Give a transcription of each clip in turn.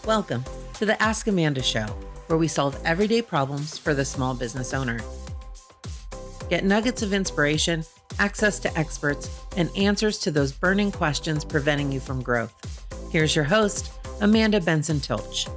Welcome to the Ask Amanda Show, where we solve everyday problems for the small business owner. Get nuggets of inspiration, access to experts, and answers to those burning questions preventing you from growth. Here's your host, Amanda BENSON-TILCH.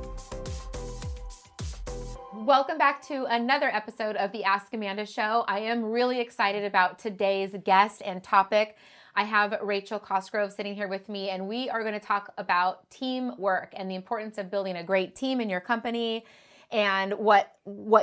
Welcome back to another episode of the Ask Amanda Show. I am really excited about today's guest and topic. I have Rachel Cosgrove sitting here with me, and we are going to talk about teamwork and the importance of building a great team in your company and what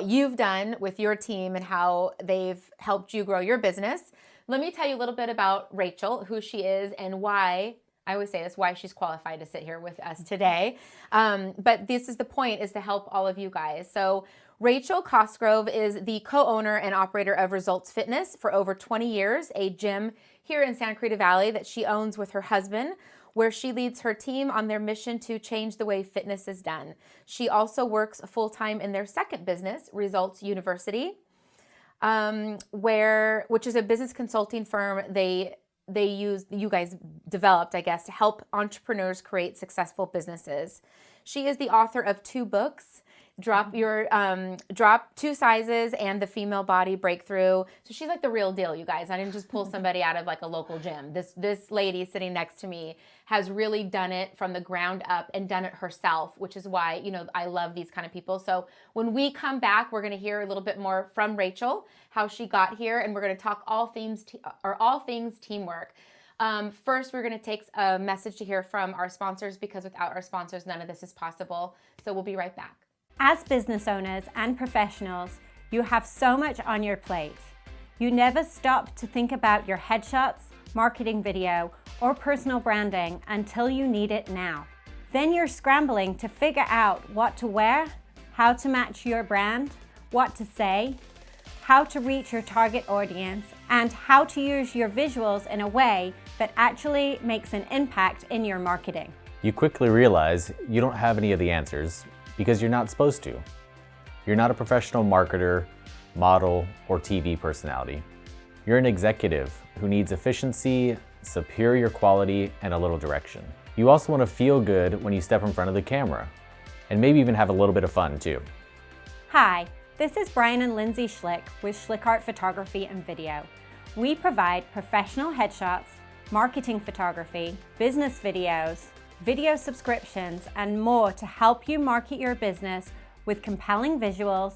you've done with your team and how they've helped you grow your business. Let me tell you a little bit about Rachel, who she is, and why, I always say this, why she's qualified to sit here with us today. But this is the point, is to help all of you guys. So Rachel Cosgrove is the co-owner and operator of Results Fitness for over 20 years, a gym here in Santa Cruz Valley that she owns with her husband, where she leads her team on their mission to change the way fitness is done. She also works full-time in their second business, Results University, which is a business consulting firm they use, you guys developed, I guess, to help entrepreneurs create successful businesses. She is the author of 2 books, Drop 2 Sizes and The Female Body Breakthrough. So she's like the real deal, you guys. I didn't just pull somebody out of like a local gym. This lady sitting next to me has really done it from the ground up and done it herself, which is why, I love these kind of people. So when we come back, we're going to hear a little bit more from Rachel, how she got here, and we're going to talk all things teamwork. First, we're going to take a message to hear from our sponsors, because without our sponsors, none of this is possible. So we'll be right back. As business owners and professionals, you have so much on your plate. You never stop to think about your headshots, marketing video, or personal branding until you need it now. Then you're scrambling to figure out what to wear, how to match your brand, what to say, how to reach your target audience, and how to use your visuals in a way that actually makes an impact in your marketing. You quickly realize you don't have any of the answers because you're not supposed to. You're not a professional marketer, model, or TV personality. You're an executive who needs efficiency, superior quality, and a little direction. You also want to feel good when you step in front of the camera, and maybe even have a little bit of fun too. Hi, this is Brian and Lindsay Schlick with SchlickArt Photography and Video. We provide professional headshots, marketing photography, business videos, video subscriptions, and more to help you market your business with compelling visuals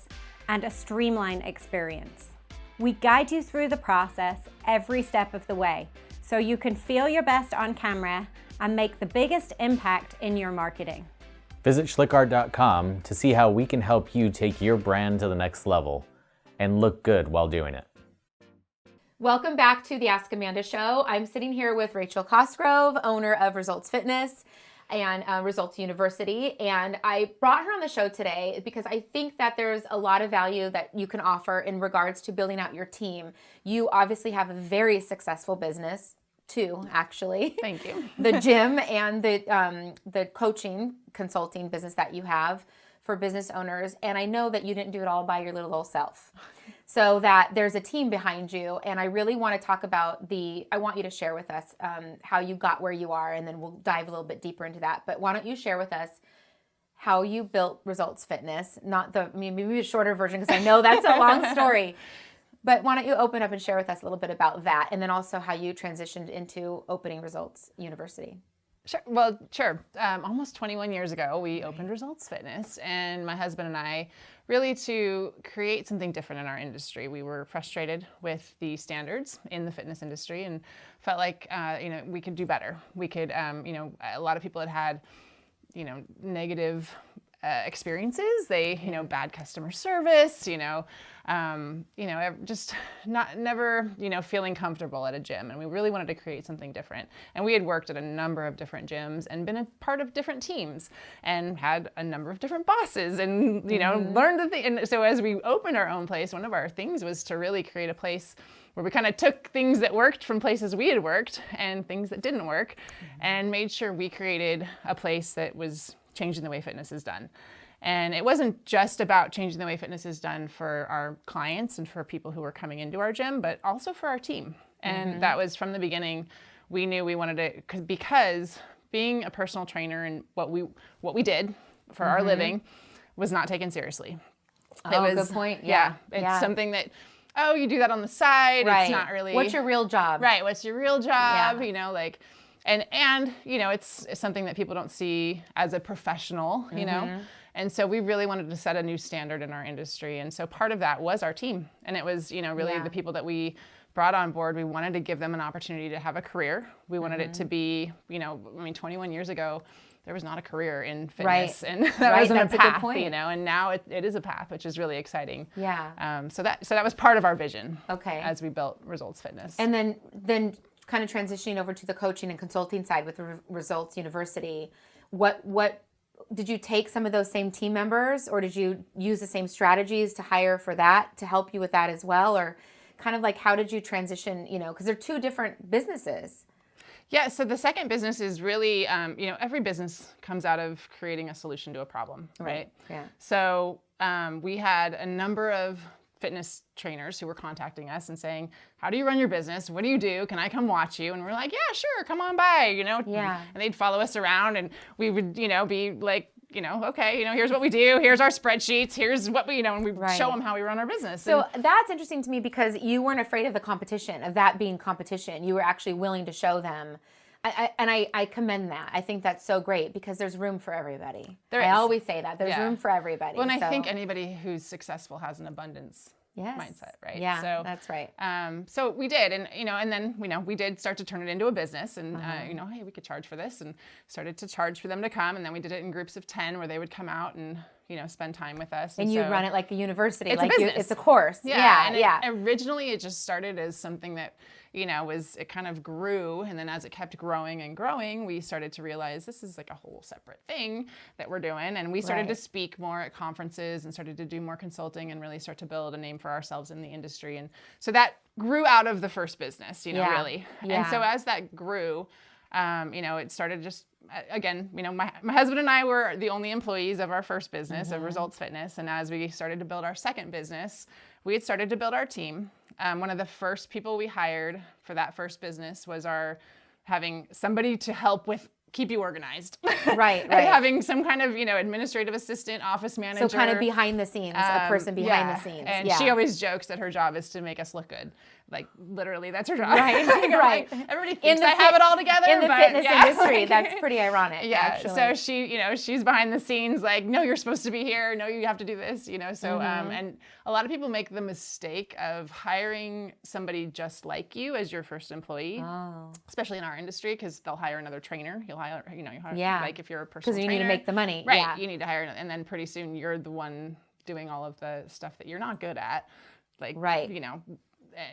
and a streamlined experience. We guide you through the process every step of the way, so you can feel your best on camera and make the biggest impact in your marketing. Visit SchlickArt.com to see how we can help you take your brand to the next level and look good while doing it. Welcome back to the Ask Amanda Show. I'm sitting here with Rachel Cosgrove, owner of Results Fitness and Results University. And I brought her on the show today because I think that there's a lot of value that you can offer in regards to building out your team. You obviously have a very successful business, too, actually. Thank you. The gym and the coaching consulting business that you have for business owners. And I know that you didn't do it all by your little old self. So that there's a team behind you. And I really want to talk about I want you to share with us how you got where you are, and then we'll dive a little bit deeper into that. But why don't you share with us how you built Results Fitness? Maybe a shorter version, because I know that's a long story. But why don't you open up and share with us a little bit about that, and then also how you transitioned into opening Results University. Sure. Well, sure. Almost 21 years ago, we opened Results Fitness, and my husband and I really to create something different in our industry. We were frustrated with the standards in the fitness industry and felt like, we could do better. We could, a lot of people had negative experiences. They, bad customer service, just never feeling comfortable at a gym. And we really wanted to create something different. And we had worked at a number of different gyms and been a part of different teams and had a number of different bosses and, learned the thing. And so as we opened our own place, one of our things was to really create a place where we kind of took things that worked from places we had worked and things that didn't work and made sure we created a place that was changing the way fitness is done. And it wasn't just about changing the way fitness is done for our clients and for people who were coming into our gym, but also for our team. And that was from the beginning. We knew we wanted to, because being a personal trainer and what we did for our living was not taken seriously. Oh, good point. It's something that, oh, you do that on the side. Right. It's not really. What's your real job? Right. What's your real job? Yeah. You know, like, and you know, it's something that people don't see as a professional, you know? And so we really wanted to set a new standard in our industry. And so part of that was our team. And it was, you know, really the people that we brought on board. We wanted to give them an opportunity to have a career. We wanted it to be, you know, I mean, 21 years ago, there was not a career in fitness, and that wasn't a That's a good path, point. you know. And now it is a path, which is really exciting. Yeah. So that was part of our vision. Okay. As we built Results Fitness. And then kind of transitioning over to the coaching and consulting side with Results University, what did you take some of those same team members, or did you use the same strategies to hire for that to help you with that as well, or kind of like how did you transition? You know, because they're two different businesses. Yeah, so the second business is really, you know, every business comes out of creating a solution to a problem, right? Yeah. So we had a number of fitness trainers who were contacting us and saying, how do you run your business? What do you do? Can I come watch you? And we're like, yeah, sure, come on by, you know? Yeah. And they'd follow us around, and we would, you know, be like, you know, okay, you know, here's what we do. Here's our spreadsheets. Here's what we, you know, and we show them how we run our business. So that's interesting to me because you weren't afraid of the competition, of that being competition. You were actually willing to show them. I commend that. I think that's so great because there's room for everybody. I always say that. There's room for everybody. Well, and I think anybody who's successful has an abundance mindset, right? Yeah, so, that's right. So we did, and you know, and then you know, we did start to turn it into a business, and you know, hey, we could charge for this, and started to charge for them to come, and then we did it in groups of 10 where they would come out and you know spend time with us. And you run it like a university, it's like a business. it's a course. Originally, it just started as something that you know it kind of grew, and then as it kept growing and growing, we started to realize this is like a whole separate thing that we're doing, and we started to speak more at conferences and started to do more consulting and really start to build a name for ourselves in the industry, and so that grew out of the first business, you know, really. And so as that grew, you know, it started just again, you know, my husband and I were the only employees of our first business of Results Fitness, and as we started to build our second business, we had started to build our team. One of the first people we hired for that first business was having somebody to help with keep you organized. Right. Having some kind of, you know, administrative assistant, office manager. So kind of behind the scenes, a person behind the scenes. And she always jokes that her job is to make us look good. Like literally, that's her job. Right. Like, everybody thinks I have it all together. In the fitness industry, that's pretty ironic. Yeah. Actually. So she, you know, she's behind the scenes, like, no, you're supposed to be here. No, you have to do this. You know. So and a lot of people make the mistake of hiring somebody just like you as your first employee, especially in our industry, because they'll hire another trainer. You'll hire, you know, like if you're a personal trainer. Because you need to make the money. Right. Yeah. You need to hire, and then pretty soon you're the one doing all of the stuff that you're not good at, like, you know.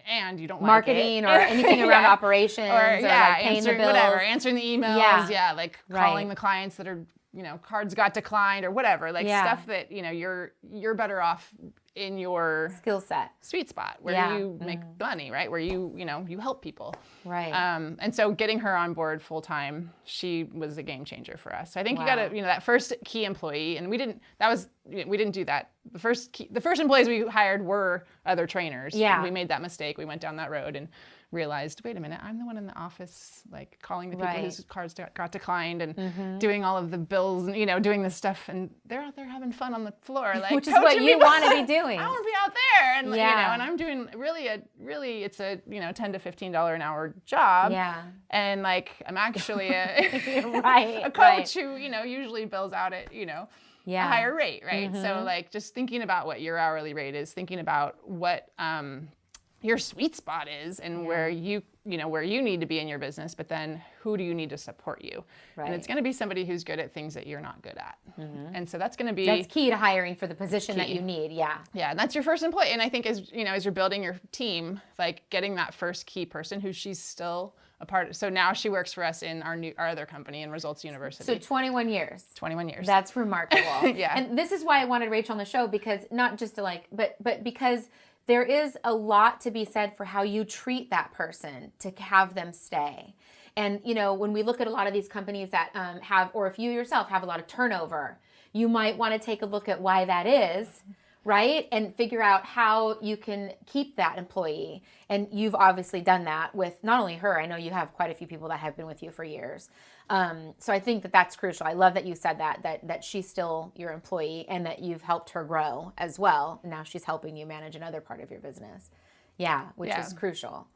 And you don't marketing like it. Or anything around operations or like paying the bills. Answering the emails, like calling the clients that are, you know, cards got declined or whatever, like stuff that, you know, you're better off in your skill set sweet spot where you make money, right? Where you know, you help people. Right. And so getting her on board full time, she was a game changer for us. So I think you gotta, you know, that first key employee, and we didn't do that. The first employees we hired were other trainers. Yeah. We made that mistake. We went down that road and realized, wait a minute, I'm the one in the office, like calling the people whose cards got declined and doing all of the bills and, you know, doing this stuff. And they're out there having fun on the floor. Like, which is what you want to be doing. I want to be out there. And, you know, and I'm doing really, it's a, you know, $10 to $15 an hour job. Yeah. And like, I'm actually a coach who, you know, usually bills out at, you know, a higher rate, right? So like just thinking about what your hourly rate is, thinking about what your sweet spot is and where you need to be in your business, but then who do you need to support you? Right. And it's going to be somebody who's good at things that you're not good at. And so that's key to hiring for the position that you need. Yeah. Yeah. And that's your first employee. And I think as you're building your team, like getting that first key person who she's still a part of. So now she works for us in our other company in Results University. So 21 years. 21 years. That's remarkable. Yeah. And this is why I wanted Rachel on the show, because not just to but because there is a lot to be said for how you treat that person to have them stay. And, you know, when we look at a lot of these companies that have, or if you yourself have a lot of turnover, you might want to take a look at why that is, right? And figure out how you can keep that employee. And you've obviously done that with not only her, I know you have quite a few people that have been with you for years. So I think that that's crucial. I love that you said that she's still your employee and that you've helped her grow as well. And now she's helping you manage another part of your business. Yeah, which is crucial.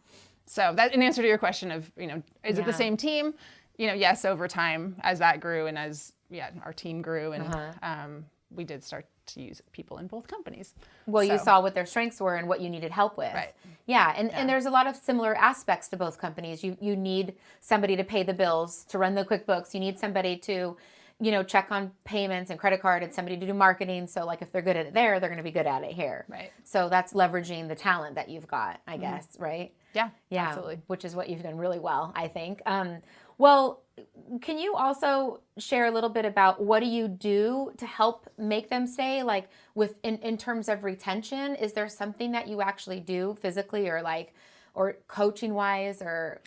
So that, in answer to your question of, is it the same team? Yes, over time as that grew and as our team grew and we did start to use people in both companies. Well, you saw what their strengths were and what you needed help with. Right. Yeah, and there's a lot of similar aspects to both companies. You need somebody to pay the bills, to run the QuickBooks. You need somebody to, check on payments and credit card, and somebody to do marketing. So like if they're good at it there, they're going to be good at it here. Right. So that's leveraging the talent that you've got, I guess, right? Yeah, absolutely. Which is what you've done really well, I think. Well, can you also share a little bit about what do you do to help make them stay, like in terms of retention? Is there something that you actually do physically or coaching wise, or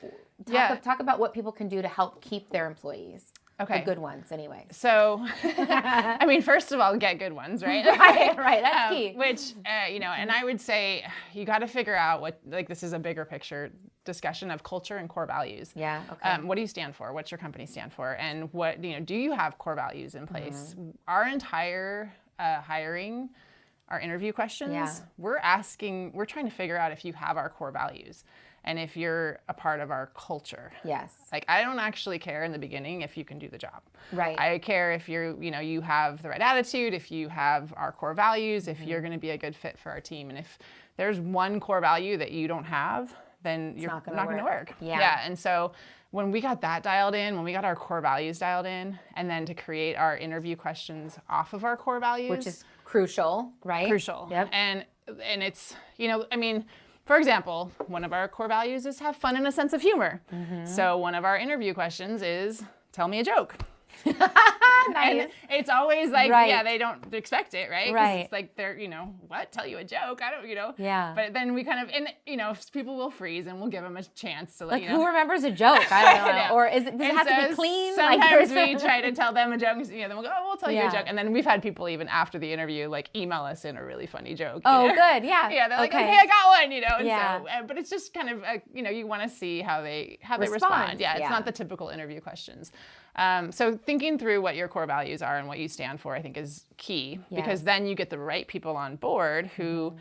talk about what people can do to help keep their employees? Okay. The good ones anyway. So, first of all, get good ones, right? right. That's key. Which, and I would say you got to figure out this is a bigger picture discussion of culture and core values. Yeah. Okay. What do you stand for? What's your company stand for? And what, do you have core values in place? Our entire hiring, our interview questions, we're trying to figure out if you have our core values. And if you're a part of our culture. Yes. I don't actually care in the beginning if you can do the job. Right. I care if you have the right attitude, if you have our core values, if you're going to be a good fit for our team. And if there's one core value that you don't have, then you're not going to work. Yeah. And so when we got that dialed in, when we got our core values dialed in, and then to create our interview questions off of our core values. Which is crucial, right? Crucial. Yep. And it's, for example, one of our core values is have fun and a sense of humor. So one of our interview questions is, tell me a joke. Nice. And it's always they don't expect it, right? Right. It's like they're, what? Tell you a joke? I don't, Yeah. But then we kind of, people will freeze and we'll give them a chance to who remembers a joke? I don't know. Or does it have to be clean? Sometimes we try to tell them a joke, then we'll go, we'll tell you a joke. And then we've had people even after the interview, emal us in a really funny joke. Oh, good. Yeah. Yeah. They're like, okay, I got one, and Yeah. so, but it's just kind of, you want to see how they respond. Yeah. It's not the typical interview questions. So thinking through what your core values are and what you stand for, I think is key, because then you get the right people on board who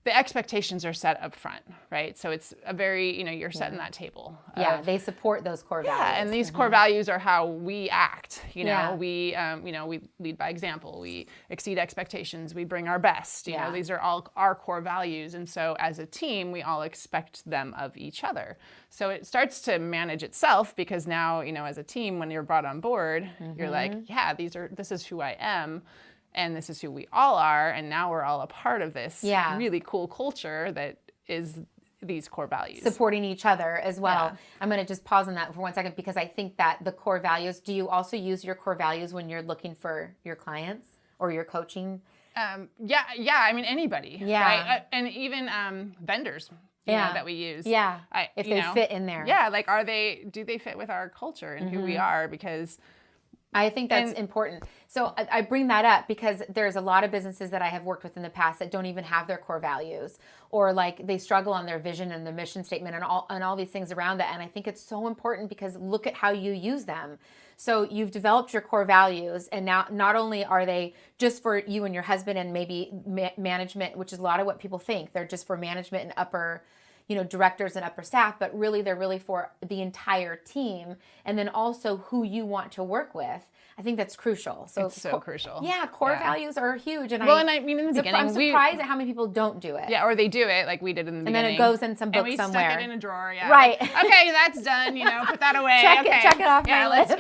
the expectations are set up front, right? So it's a very, you're setting that table. They support those core values. Yeah, and these core values are how we act. We lead by example. We exceed expectations. We bring our best. These are all our core values. And so as a team, we all expect them of each other. So it starts to manage itself, because now, as a team, when you're brought on board, you're like, this is who I am. And this is who we all are, and now we're all a part of this really cool culture that is these core values. Supporting each other as well. Yeah. I'm going to just pause on that for 1 second, because I think that the core values, do you also use your core values when you're looking for your clients or your coaching? Anybody. Yeah. Right? And even vendors that we use. Yeah. If they fit in there. Yeah, do they fit with our culture and who we are? Because I think that's important. So I bring that up because there's a lot of businesses that I have worked with in the past that don't even have their core values, or they struggle on their vision and the mission statement and all these things around that. And I think it's so important, because look at how you use them. So you've developed your core values, and now not only are they just for you and your husband and maybe management, which is a lot of what people think, they're just for management and upper directors and upper staff, but really they're really for the entire team, and then also who you want to work with. I think that's crucial. So it's so crucial. Yeah, core values are huge. And in the beginning, I'm surprised at how many people don't do it. Yeah, or they do it like we did in the beginning. And then it goes in some book somewhere. And we stuck it in a drawer, Right. Okay, that's done, put that away. Check it off my list.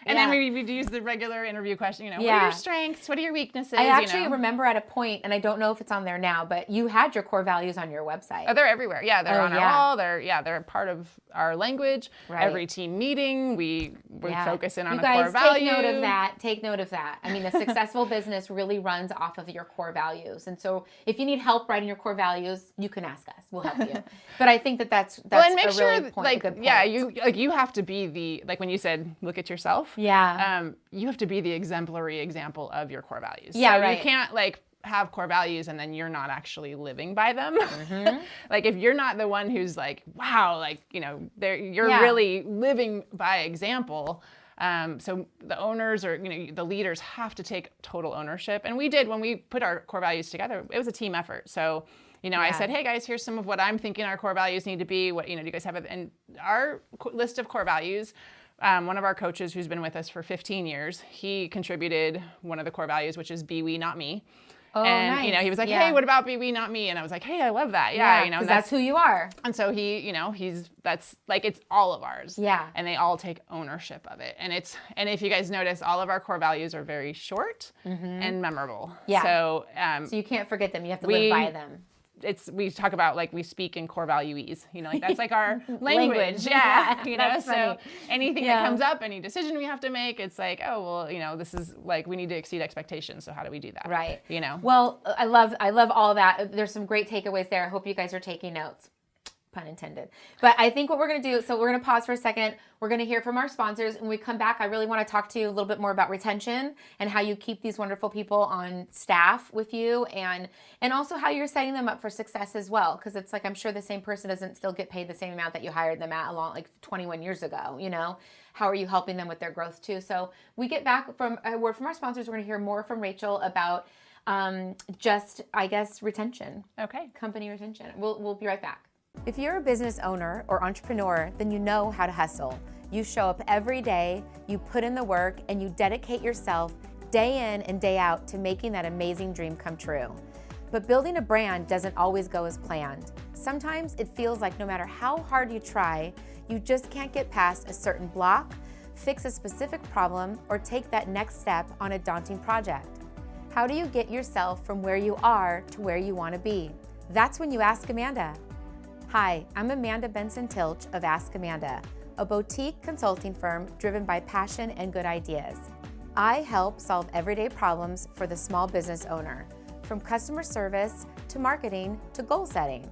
And then we'd use the regular interview question, what are your strengths? What are your weaknesses? I actually remember at a point, and I don't know if it's on there now, but you had your core values on your website. Oh, they're everywhere. Yeah, they're on our wall. They're part of our language. Right. Every team meeting, we focus in on a core value. You guys take note of that. Take note of that. I mean, a successful business really runs off of your core values. And so if you need help writing your core values, you can ask us. We'll help you. But I think that's well, and make a sure, really good point. Yeah, you have to be the, when you said, look at yourself. Yeah. You have to be the exemplary example of your core values. Yeah, so right. You can't have core values and then you're not actually living by them. Like if you're not the one who's like, wow, like, you know, you're really living by example. So the owners or, you know, the leaders have to take total ownership. And we did, when we put our core values together, it was a team effort. So, you know, I said, hey guys, here's some of what I'm thinking our core values need to be. What, you know, do you guys have it? And our list of core values, one of our coaches who's been with us for 15 years, he contributed one of the core values, which is be we, not me. Oh, and, nice. you know, he was like, hey, what about be we, not me? And I was like, hey, I love that. Yeah, you know, that's who you are. And so he, you know, that's like, it's all of ours. Yeah. And they all take ownership of it. And if you guys notice, all of our core values are very short and memorable. Yeah. So you can't forget them. You have to live by them. We talk about like we speak in core values, you know, like that's like our language. Yeah. You know, so anything that comes up, any decision we have to make, it's like, oh, well, you know, this is like, we need to exceed expectations. So how do we do that? Right. You know? Well, I love all that. There's some great takeaways there. I hope you guys are taking notes. Pun intended. But I think what we're going to do, so we're going to pause for a second. We're going to hear from our sponsors. And when we come back, I really want to talk to you a little bit more about retention and how you keep these wonderful people on staff with you, and also how you're setting them up for success as well. Because it's like, I'm sure the same person doesn't still get paid the same amount that you hired them at along like 21 years ago, you know? How are you helping them with their growth too? So we get back from a word from our sponsors. We're going to hear more from Rachel about just, I guess, retention. Okay. Company retention. We'll be right back. If you're a business owner or entrepreneur, then you know how to hustle. You show up every day, you put in the work, and you dedicate yourself day in and day out to making that amazing dream come true. But building a brand doesn't always go as planned. Sometimes it feels like no matter how hard you try, you just can't get past a certain block, fix a specific problem, or take that next step on a daunting project. How do you get yourself from where you are to where you want to be? That's when you ask Amanda. Hi, I'm Amanda BENSON-TILCH of Ask Amanda, a boutique consulting firm driven by passion and good ideas. I help solve everyday problems for the small business owner, from customer service to marketing to goal setting.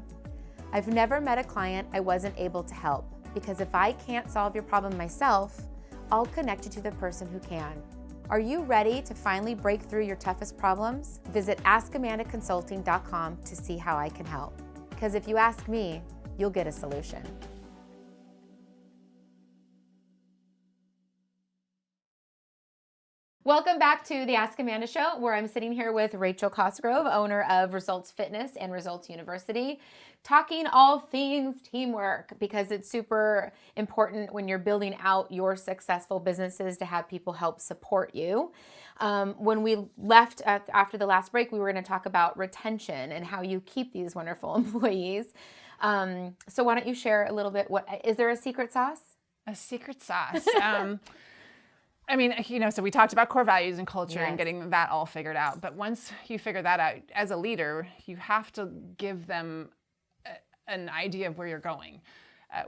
I've never met a client I wasn't able to help, because if I can't solve your problem myself, I'll connect you to the person who can. Are you ready to finally break through your toughest problems? Visit askamandaconsulting.com to see how I can help. Because if you ask me, you'll get a solution. Welcome back to the Ask Amanda Show, where I'm sitting here with Rachel Cosgrove, owner of Results Fitness and Results University, talking all things teamwork, because it's super important when you're building out your successful businesses to have people help support you. When we left after the last break, we were going to talk about retention and how you keep these wonderful employees. So why don't you share a little bit? Is there a secret sauce? A secret sauce. I mean, you know, so we talked about core values and culture and getting that all figured out. But once you figure that out, as a leader, you have to give them an idea of where you're going.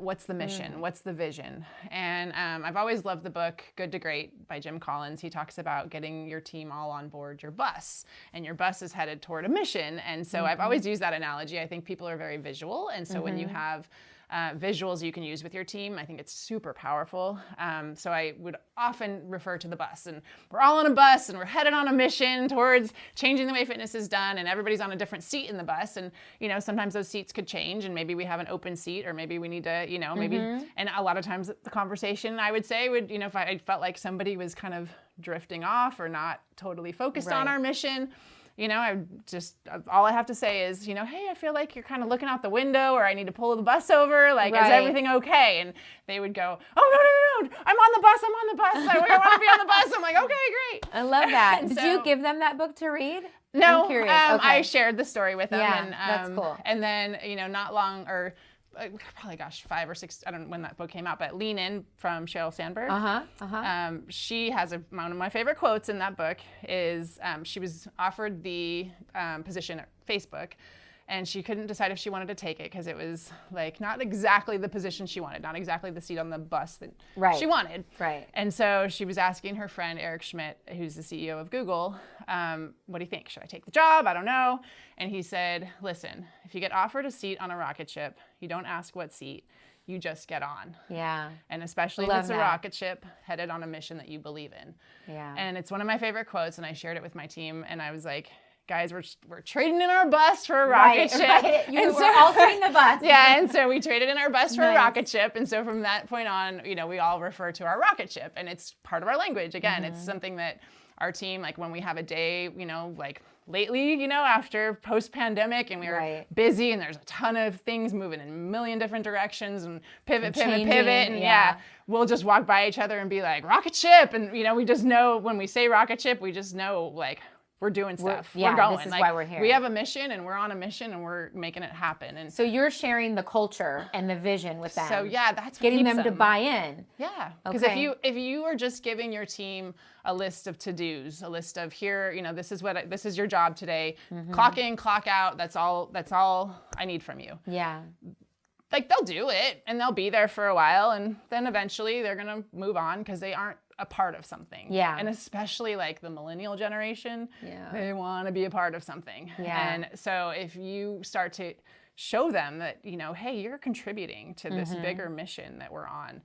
What's the mission? What's the vision? And I've always loved the book Good to Great by Jim Collins. He talks about getting your team all on board your bus, and your bus is headed toward a mission. And so I've always used that analogy. I think people are very visual. And so when you have visuals you can use with your team, I think it's super powerful. So I would often refer to the bus, and we're all on a bus and we're headed on a mission towards changing the way fitness is done, and everybody's on a different seat in the bus. And, you know, sometimes those seats could change, and maybe we have an open seat, or maybe we need to, you know, maybe, and a lot of times the conversation I would say would, you know, if I felt like somebody was kind of drifting off or not totally focused on our mission, you know, all I have to say is, you know, hey, I feel like you're kind of looking out the window, or I need to pull the bus over. Like, is everything okay? And they would go, oh, no, I'm on the bus. I want to be on the bus. I'm like, okay, great. I love that. Did you give them that book to read? No, I'm curious. I shared the story with them. Yeah, and, that's cool. And then, you know, not long, or probably, 5 or 6, I don't know when that book came out, but Lean In from Sheryl Sandberg. She has one of my favorite quotes in that book is she was offered the position at Facebook, and she couldn't decide if she wanted to take it because it was like not exactly the position she wanted, not exactly the seat on the bus that she wanted. And so she was asking her friend Eric Schmidt, who's the CEO of Google, what do you think? Should I take the job? I don't know. And he said, listen, if you get offered a seat on a rocket ship, you don't ask what seat, you just get on. Yeah. And especially if it's a rocket ship headed on a mission that you believe in. Yeah. And it's one of my favorite quotes, and I shared it with my team, and I was like, guys, we're trading in our bus for a rocket ship. Right. You were altering the bus. Yeah, and so we traded in our bus for Nice. a rocket ship. And so from that point on, we all refer to our rocket ship, and it's part of our language. Again, it's something that our team, like when we have a day, like lately, after post-pandemic, and we were busy, and there's a ton of things moving in a million different directions, and pivot, and we'll just walk by each other and be like, rocket ship, and we just know when we say rocket ship, we just know like we're doing stuff. We're going. This is why we're here. We have a mission, and we're on a mission, and we're making it happen. And so you're sharing the culture and the vision with them. So yeah, that's what getting keeps them to buy in. Yeah, because if you are just giving your team a list of to-dos, a list of here, this is your job today. Clock in, clock out. That's all I need from you. Yeah. Like they'll do it, and they'll be there for a while, and then eventually they're gonna move on because they aren't a part of something. Yeah. And especially like the millennial generation, Yeah. they want to be a part of something. Yeah. And so if you start to show them that, hey, you're contributing to this bigger mission that we're on,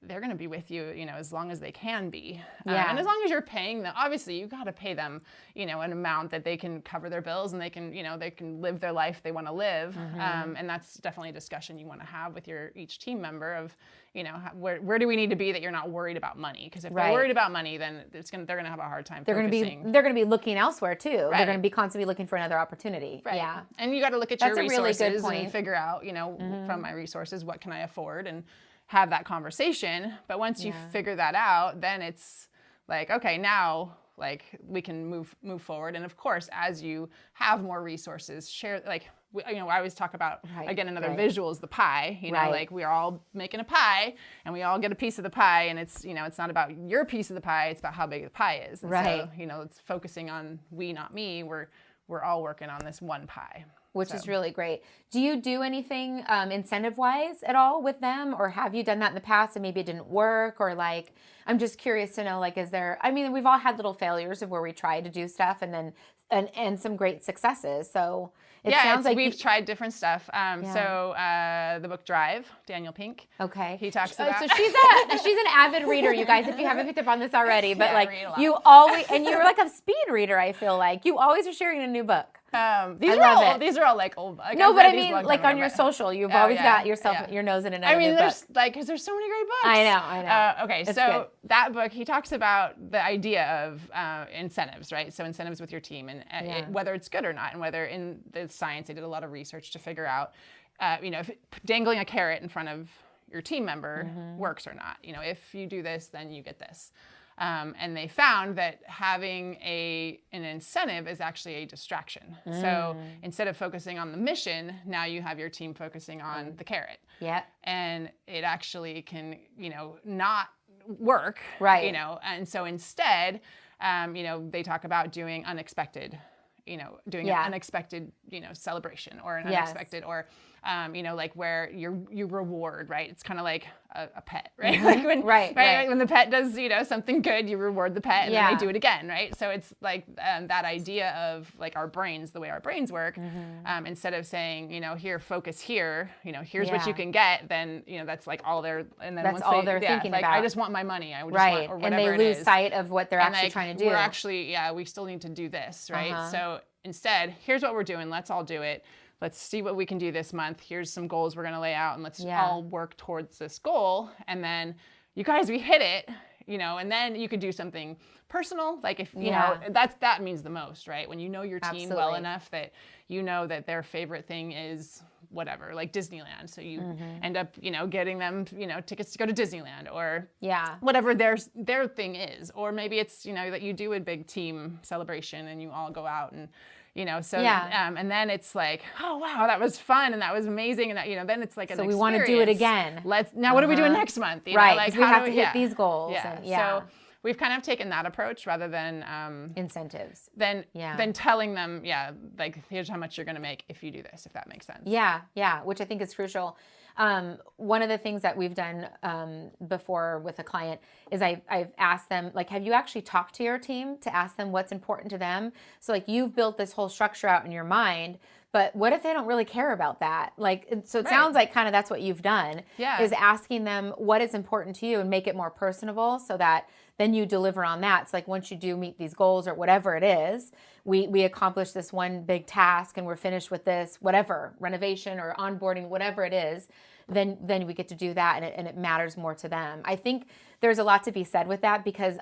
they're going to be with you, as long as they can be. Yeah. And as long as you're paying them, obviously you got to pay them, an amount that they can cover their bills, and they can live their life they want to live. And that's definitely a discussion you want to have with each team member of, where do we need to be that you're not worried about money? Because if they're worried about money, then they're going to have a hard time focusing. They're going to be looking elsewhere too. Right. They're going to be constantly looking for another opportunity. Right. Yeah. And you got to look at That's your a really good resources point. and figure out, from my resources, what can I afford, and have that conversation. But once you figure that out, then it's like, okay, now like we can move forward. And of course, as you have more resources, share, like, I always talk about, again, another visual is the pie, like we're all making a pie, and we all get a piece of the pie, and it's, it's not about your piece of the pie, it's about how big the pie is. And so, it's focusing on we, not me. We're all working on this one pie. Which is really great. Do you do anything incentive-wise at all with them? Or have you done that in the past and maybe it didn't work? Or like, I'm just curious to know, like, we've all had little failures of where we try to do stuff and then, and some great successes. So it sounds like we've tried different stuff. So the book Drive, Daniel Pink. Okay. He talks about. So she's an avid reader, you guys, if you haven't picked up on this already. But I read a lot. you always, and you're like a speed reader, I feel like. You always are sharing a new book. These are all like old. Like, no, but I mean, like on your social, you've always got your nose in another new book. Because there's so many great books. I know. Okay, It's so good. that book, he talks about the idea of incentives, right? So incentives with your team, and whether it's good or not, and whether in the science, they did a lot of research to figure out, if dangling a carrot in front of your team member works or not. If you do this, then you get this. And they found that having an incentive is actually a distraction. So instead of focusing on the mission, now you have your team focusing on the carrot. Yeah. And it actually can, not work. Right. And so instead, they talk about doing unexpected, doing an unexpected, celebration, or an unexpected, or like where you reward, right? It's kind of like a pet, right? Like when, like when the pet does, something good, you reward the pet, and then they do it again, right? So it's like that idea of like our brains, the way our brains work, instead of saying, here, focus here, here's what you can get, then, that's like all they're, and then that's all they're thinking like, about. I just want my money, I just want, or whatever it is. And they lose sight of what they're actually trying to do. We're actually, we still need to do this, right? So instead, here's what we're doing, let's all do it. Let's see what we can do this month. Here's some goals we're going to lay out, and let's all work towards this goal. And then, you guys, we hit it, and then you could do something personal. Like if, that means the most, right? When you know your team well enough that you know that their favorite thing is whatever, like Disneyland. So you end up, getting them, tickets to go to Disneyland, or whatever their thing is. Or maybe it's, that you do a big team celebration and you all go out and, and then it's like, oh wow, that was fun and that was amazing, and that, then it's like an experience. So we want to do it again. Now what are we doing next month? Right, like we have to hit these goals. So we've kind of taken that approach rather than incentives. Than telling them, like here's how much you're going to make if you do this, if that makes sense. Yeah, which I think is crucial. One of the things that we've done before with a client is I've asked them, like, have you actually talked to your team to ask them what's important to them? So like you've built this whole structure out in your mind. But what if they don't really care about that? Like, so it Right. sounds like kind of that's what you've done, Yeah. is asking them what is important to you and make it more personable so that then you deliver on that. It's like once you do meet these goals or whatever it is, we accomplish this one big task and we're finished with this, whatever, renovation or onboarding, whatever it is, then we get to do that and it matters more to them. I think there's a lot to be said with that because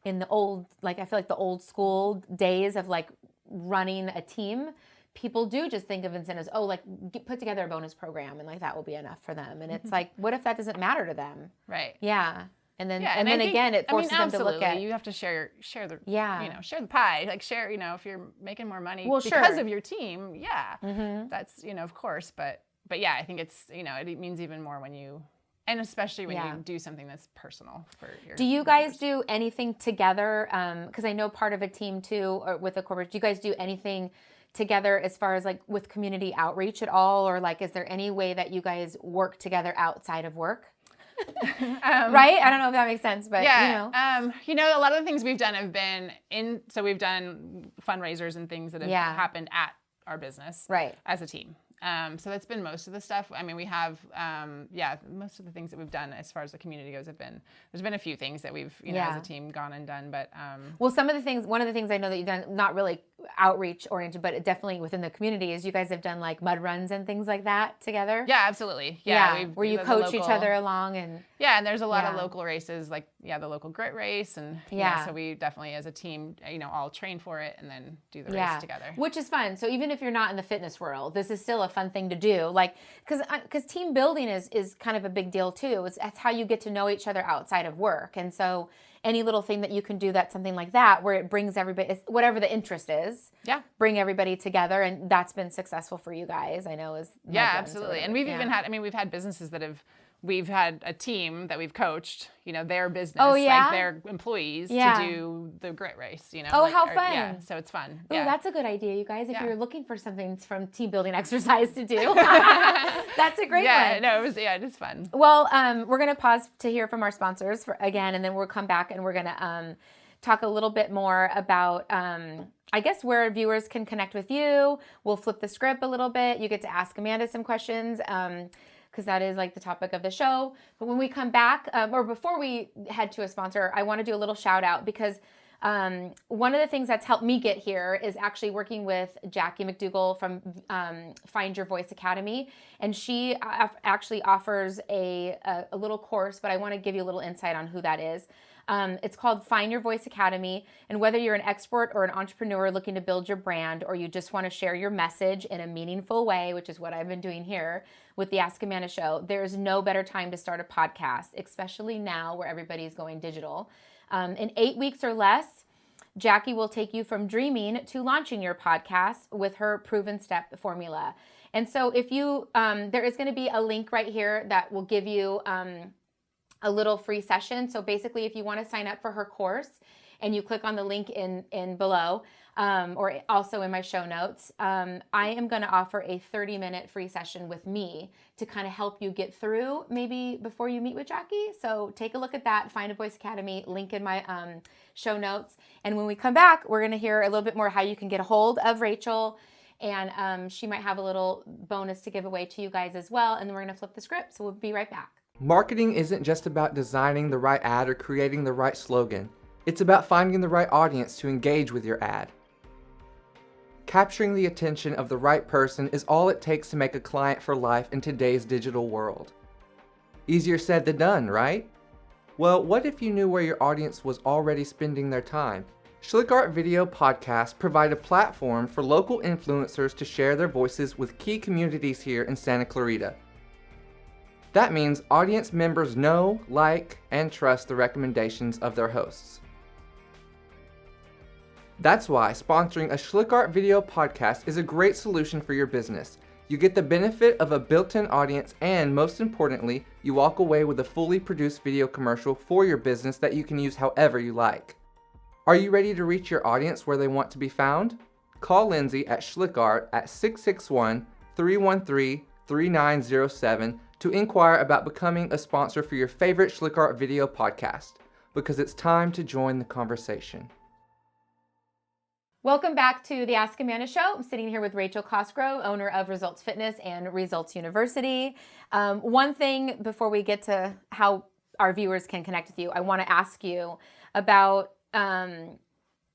in the old, like I feel like the old school days of like running a team, people do just think of Vincent as, oh, like put together a bonus program and like that will be enough for them. And it's like, what if that doesn't matter to them? Right. Yeah. And then Yeah, and then I think, again, it forces them to look at. You have to share the share the pie. Like share, if you're making more money because sure. of your team, that's of course. But yeah, I think it's it means even more when you. And especially when you do something that's personal for your. Do you guys do anything together? Because I know part of a team too, or with a corporate. Do you guys do anything together as far as like with community outreach at all, or like is there any way that you guys work together outside of work? Right? I don't know if that makes sense, but a lot of the things we've done have been so we've done fundraisers and things that have happened at our business, right, as a team. So that's been most of the stuff. I mean, we have, most of the things that we've done as far as the community goes there's been a few things that we've, as a team gone and done, but. Well, one of the things I know that you've done, not really outreach oriented, but definitely within the community is you guys have done like mud runs and things like that together. Yeah, absolutely. Yeah. Where you coach each other along and. Yeah. And there's a lot of local races, like, the local grit race. And so we definitely as a team, all train for it and then do the race together. Which is fun. So even if you're not in the fitness world, this is still a fun thing to do. Like, because team building is kind of a big deal too. That's how you get to know each other outside of work. And so any little thing that you can do that's something like that, where it brings everybody, whatever the interest is, bring everybody together. And that's been successful for you guys, I know. Absolutely. And we've even had, we've had businesses that we've had a team that we've coached, their business, like their employees to do the grit race, Oh, how fun. Yeah, so it's fun. Oh, that's a good idea, you guys. If you're looking for something from team building exercise to do, that's a great one. Yeah, no, it is fun. Well, we're going to pause to hear from our sponsors again, and then we'll come back and we're going to talk a little bit more about I guess where viewers can connect with you. We'll flip the script a little bit. You get to ask Amanda some questions. Because that is like the topic of the show. But when we come back, or before we head to a sponsor, I want to do a little shout out because one of the things that's helped me get here is actually working with Jackie McDougall from Find Your Voice Academy. And she actually offers a little course, but I want to give you a little insight on who that is. It's called Find Your Voice Academy. And whether you're an expert or an entrepreneur looking to build your brand, or you just want to share your message in a meaningful way, which is what I've been doing here with the Ask Amanda Show, there's no better time to start a podcast, especially now where everybody's going digital. In 8 weeks or less, Jackie will take you from dreaming to launching your podcast with her proven step formula. And so if you, there is going to be a link right here that will give you a little free session. So basically, if you want to sign up for her course and you click on the link in below, or also in my show notes, I am going to offer a 30-minute free session with me to kind of help you get through maybe before you meet with Jackie. So take a look at that, Find a Voice Academy, link in my show notes. And when we come back, we're going to hear a little bit more how you can get a hold of Rachel, and she might have a little bonus to give away to you guys as well. And then we're going to flip the script. So we'll be right back. Marketing isn't just about designing the right ad or creating the right slogan. It's about finding the right audience to engage with your ad. Capturing the attention of the right person is all it takes to make a client for life in today's digital world. Easier said than done, right? Well, what if you knew where your audience was already spending their time? SchlickArt video podcasts provide a platform for local influencers to share their voices with key communities here in Santa Clarita. That means audience members know, like, and trust the recommendations of their hosts. That's why sponsoring a SchlickArt video podcast is a great solution for your business. You get the benefit of a built-in audience, and most importantly, you walk away with a fully produced video commercial for your business that you can use however you like. Are you ready to reach your audience where they want to be found? Call Lindsay at SchlickArt at 661-313-3907 to inquire about becoming a sponsor for your favorite SchlickArt video podcast, because it's time to join the conversation. Welcome back to the Ask Amanda Show. I'm sitting here with Rachel Cosgrove, owner of Results Fitness and Results University. One thing before we get to how our viewers can connect with you, I want to ask you about the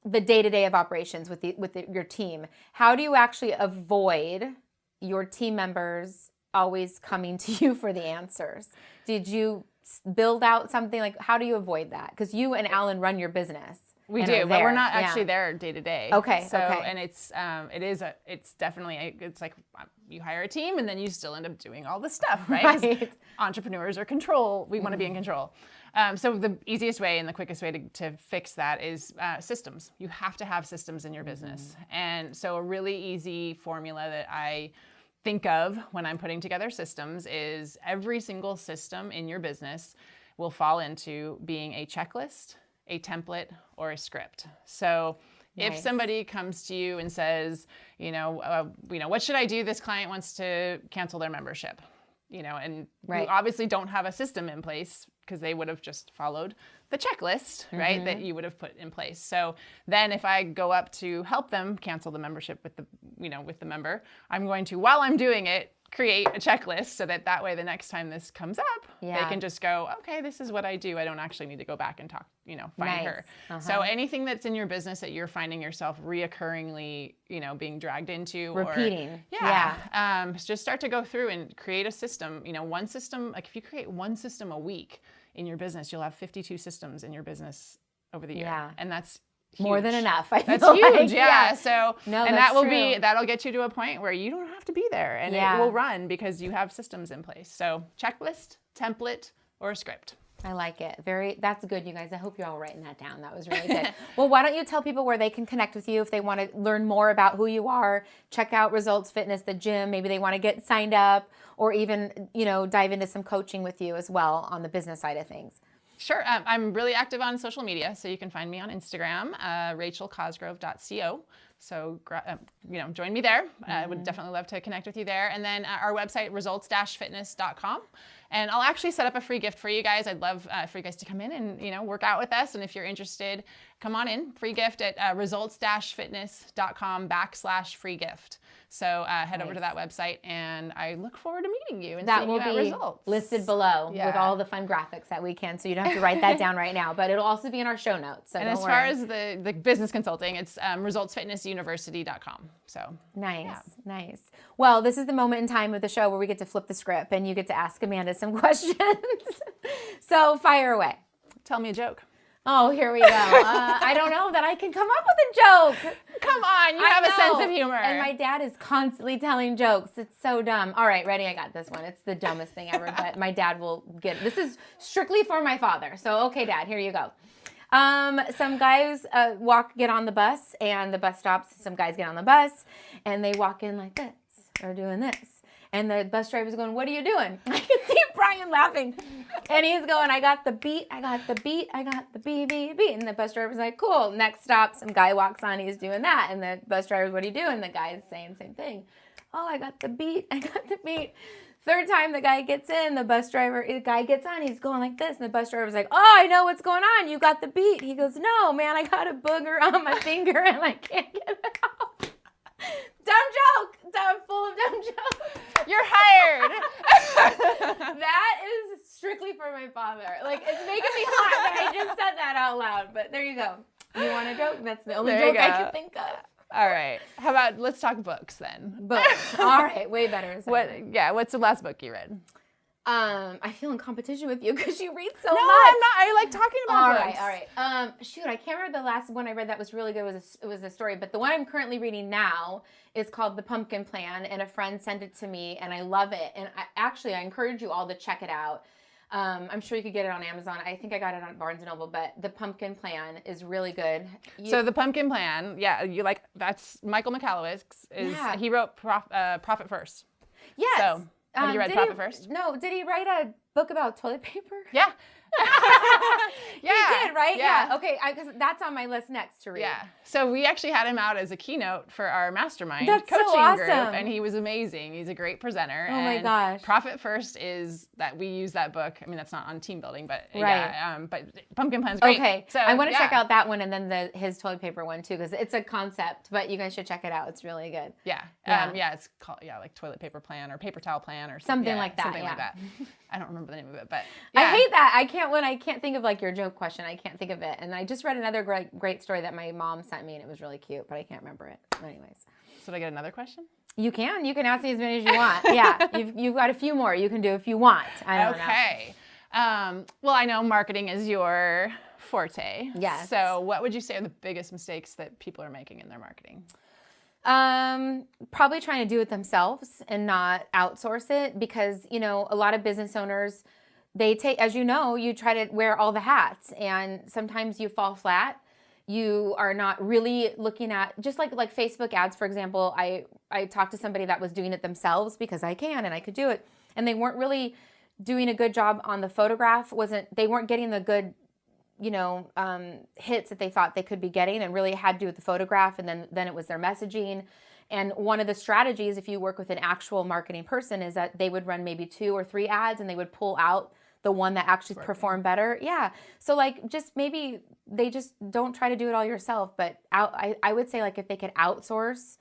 day-to-day of operations with your team. How do you actually avoid your team members always coming to you for the answers? Did you build out something like, how do you avoid that? Because you and Alan run your business. We do, but we're not actually there day to day. Okay. So, okay. and it's definitely, it's like you hire a team and then you still end up doing all the stuff, right? Right. Entrepreneurs are control. We want to be in control. So the easiest way and the quickest way to fix that is systems. You have to have systems in your business. And so a really easy formula that I think of when I'm putting together systems is every single system in your business will fall into being a checklist, a template, or a script. So if somebody comes to you and says, what should I do? This client wants to cancel their membership, and you obviously don't have a system in place because they would have just followed the checklist, right, that you would have put in place. So then if I go up to help them cancel the membership with the member, I'm going to, while I'm doing it, create a checklist so that way the next time this comes up, they can just go, okay, this is what I do. I don't actually need to go back and talk, find her. So anything that's in your business that you're finding yourself reoccurringly, being dragged into. Repeating. Just start to go through and create a system. One system, like if you create one system a week in your business, you'll have 52 systems in your business over the year. Yeah. And that's huge. More than enough. That's feel huge, like. yeah. So, no, and that's that'll get you to a point where you don't have to be there and it will run because you have systems in place. So checklist, template, or a script. I like it. That's good, you guys. I hope you're all writing that down. That was really good. Well, why don't you tell people where they can connect with you if they want to learn more about who you are, check out Results Fitness, the gym, maybe they want to get signed up or even, dive into some coaching with you as well on the business side of things. Sure. I'm really active on social media, so you can find me on Instagram, rachelcosgrove.co. So, join me there. I would definitely love to connect with you there. And then our website, results-fitness.com. And I'll actually set up a free gift for you guys. I'd love for you guys to come in and, work out with us. And if you're interested, come on in. Free gift at results-fitness.com/free gift. So head over to that website, and I look forward to meeting you and seeing you at Results. Listed below with all the fun graphics that we can, so you don't have to write that down right now. But it'll also be in our show notes. So and as far as the business consulting, it's resultsfitnessuniversity.com. So nice. Well, this is the moment in time of the show where we get to flip the script and you get to ask Amanda some questions. So fire away. Tell me a joke. Oh, here we go. I don't know that I can come up with a joke. Come on, you have a sense of humor. And my dad is constantly telling jokes. It's so dumb. All right, ready? I got this one. It's the dumbest thing ever, but my dad will get it. This is strictly for my father. So, okay, Dad, here you go. Some guys get on the bus, and the bus stops. Some guys get on the bus, and they walk in like this, or doing this. And the bus driver's going, what are you doing? I can see Brian laughing. And he's going, I got the beat, I got the beat, I got the beat. And the bus driver's like, cool. Next stop, some guy walks on, he's doing that. And the bus driver's, what are you doing? The guy's saying the same thing. Oh, I got the beat, I got the beat. Third time the guy gets in, the guy gets on, he's going like this. And the bus driver's like, oh, I know what's going on. You got the beat. He goes, no, man, I got a booger on my finger and I can't get it out. Dumb joke. Full of dumb jokes. You're hired. That is strictly for my father. Like, it's making me hot that I just said that out loud. But there you go. You want a joke? That's the only joke I can think of. All right. How about let's talk books then? Books. All right. Way better. What's the last book you read? I feel in competition with you because you read so much. No, I'm not. I like talking about books. All right. Shoot, I can't remember the last one I read that was really good. It was a story. But the one I'm currently reading now is called The Pumpkin Plan, and a friend sent it to me, and I love it. And I encourage you all to check it out. I'm sure you could get it on Amazon. I think I got it on Barnes & Noble, but The Pumpkin Plan is really good. So The Pumpkin Plan, that's Michael Michalowicz. He wrote Profit First. Yes. So, have you read Profit First? No. Did he write a book about toilet paper? Yeah. You did, right? Yeah. Okay, because that's on my list next to read. Yeah. So we actually had him out as a keynote for our mastermind That's so coaching group, awesome. and he was amazing. He's a great presenter. Oh my and gosh. Profit First is that we use that book. I mean, that's not on team building, but Right. yeah. But Pumpkin Plan's great. Okay, So I want to yeah. check out that one and then his toilet paper one too, because it's a concept, but you guys should check it out. It's really good. Yeah. Yeah. It's called like toilet paper plan or paper towel plan or Something like that, Something yeah. like that. I don't remember the name of it, but I yeah. hate that. When I can't think of like your joke question, I can't think of it. And I just read another great story that my mom sent me, and it was really cute, but I can't remember it. Anyways, So did I get another question? you can ask me as many as you want. Yeah, you've got a few more you can do if you want. I don't know. Okay. Well, I know marketing is your forte. Yes. So what would you say are the biggest mistakes that people are making in their marketing? Probably trying to do it themselves and not outsource it, because, a lot of business owners, they take, as you know, you try to wear all the hats, and sometimes you fall flat. You are not really looking at, just like Facebook ads, for example. I talked to somebody that was doing it themselves because I can and I could do it, and they weren't really doing a good job on the photograph. They weren't getting the good hits that they thought they could be getting, and really had to do with the photograph, and then it was their messaging. And one of the strategies, if you work with an actual marketing person, is that they would run maybe 2 or 3 ads, and they would pull out the one that actually performed better. Yeah. So just maybe they just don't try to do it all yourself, but I would say if they could outsource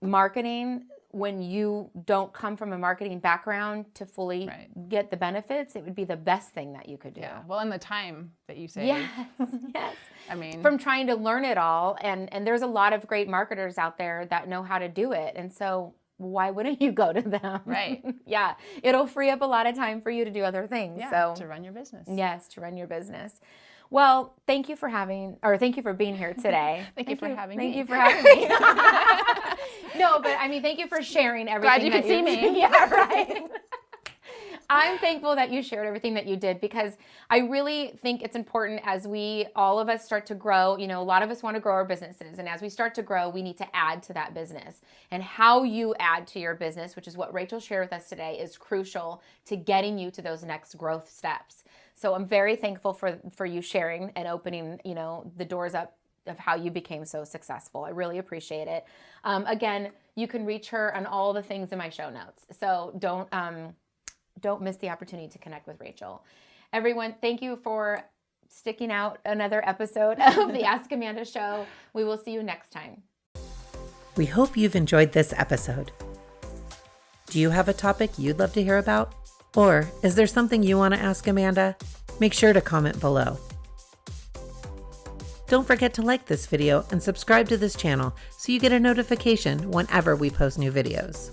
marketing when you don't come from a marketing background to fully get the benefits, it would be the best thing that you could do. Yeah. Well, and the time that you save. Yes. I mean, from trying to learn it all, and there's a lot of great marketers out there that know how to do it, and so why wouldn't you go to them? Right. Yeah. It'll free up a lot of time for you to do other things. Yeah, to run your business. Yes, to run your business. Well, thank you for being here today. Thank you for having me. Thank you for having me. No, but thank you for sharing everything. Glad you could see me. Yeah, right. I'm thankful that you shared everything that you did, because I really think it's important as all of us start to grow. A lot of us want to grow our businesses, and as we start to grow, we need to add to that business. And how you add to your business, which is what Rachel shared with us today, is crucial to getting you to those next growth steps. So I'm very thankful for you sharing and opening, the doors up of how you became so successful. I really appreciate it. Again, you can reach her on all the things in my show notes. So don't miss the opportunity to connect with Rachel. Everyone, thank you for sticking out another episode of the Ask Amanda Show. We will see you next time. We hope you've enjoyed this episode. Do you have a topic you'd love to hear about? Or is there something you want to ask Amanda? Make sure to comment below. Don't forget to like this video and subscribe to this channel so you get a notification whenever we post new videos.